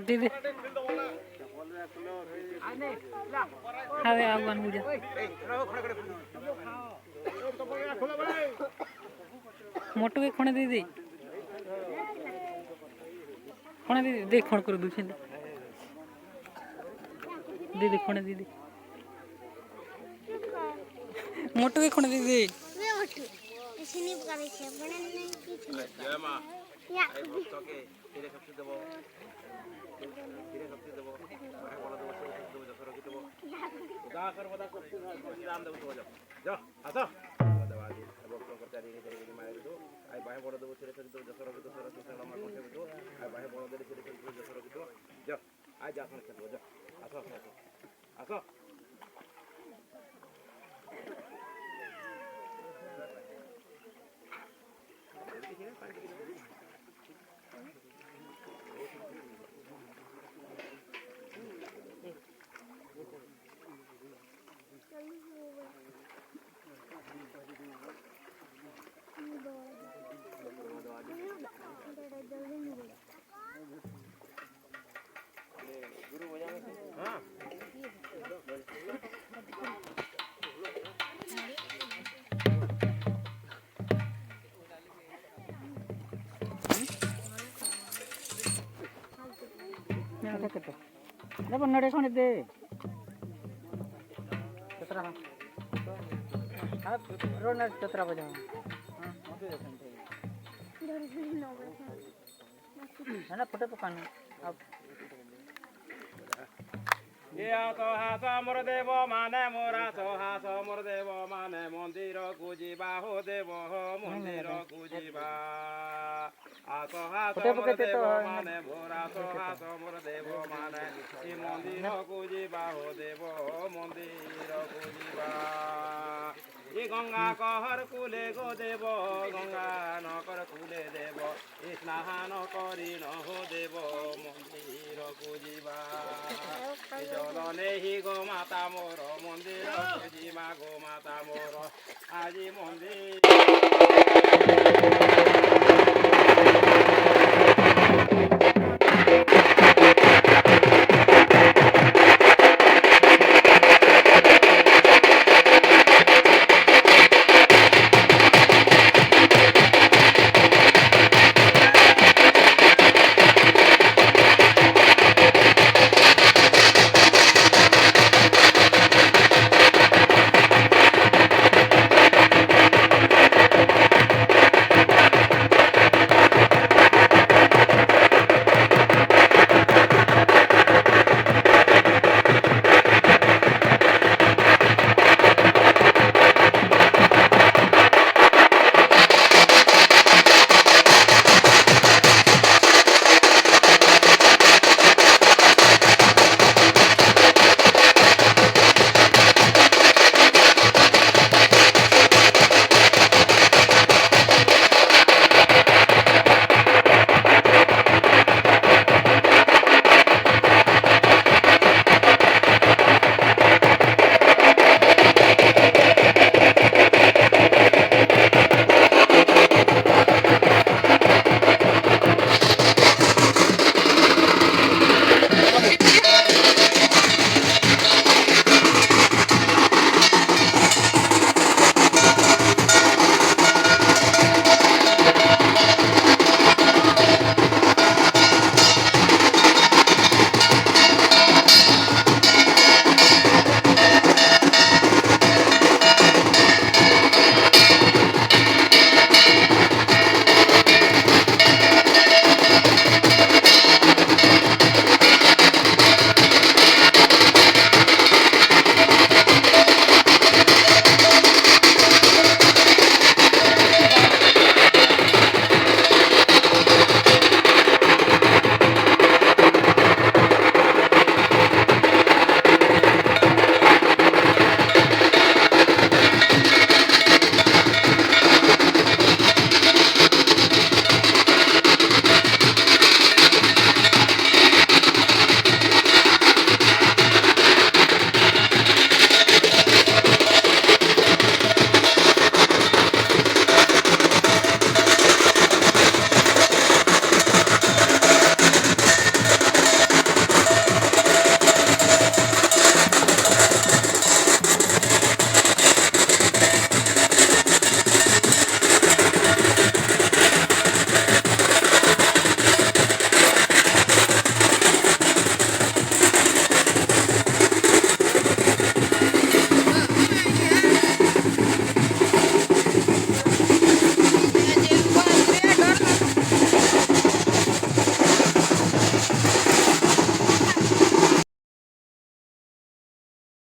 दीदी हवे आगन बुझा मोटू के खोने दीदी खोने दीदी देख खोन कर दूसरे दीदी खोने दीदी मोटू के खोने दीदी इसने करे छे बने नहीं कुछ नहीं जय मां या भक्त के तेरे सबसे देबो तेरे सबसे देबो भाई बोला देबो तेरे सबसे देबो जसर की देबो गा कर बता सबसे राम देबो तो जा आसो दवादी भक्त कर चारी के तेरे मार दो आई भाई बोला देबो तेरे सबसे देबो जसर की दो सर से नाम कर दो आई भाई बोला देबो तेरे सबसे जसर की दो जा आज जा कर दो जा आसो आसो गुरु हो जाएगा हाँ नड़े खोने दे चतरा हाँ रोड चतरा बजा है ना फोटो पकाना अब ये तो हास मोर देव माने मोरा तो हास मोर देव माने मंदिर को जीवा हो देव मंदिर को जीवा हास मोर देव माने मोरा तो हास मोर देव माने श्री मंदिर को जीवा हो देव मंदिर को जीवा ये गंगा कहर कुले गो देव गंगा नकर कुले देव स्नान करी न हो देव मंदिर को जीवा जल नहीं गो माता मोर मंदिर को जीवा गो माता मोर आज मंदिर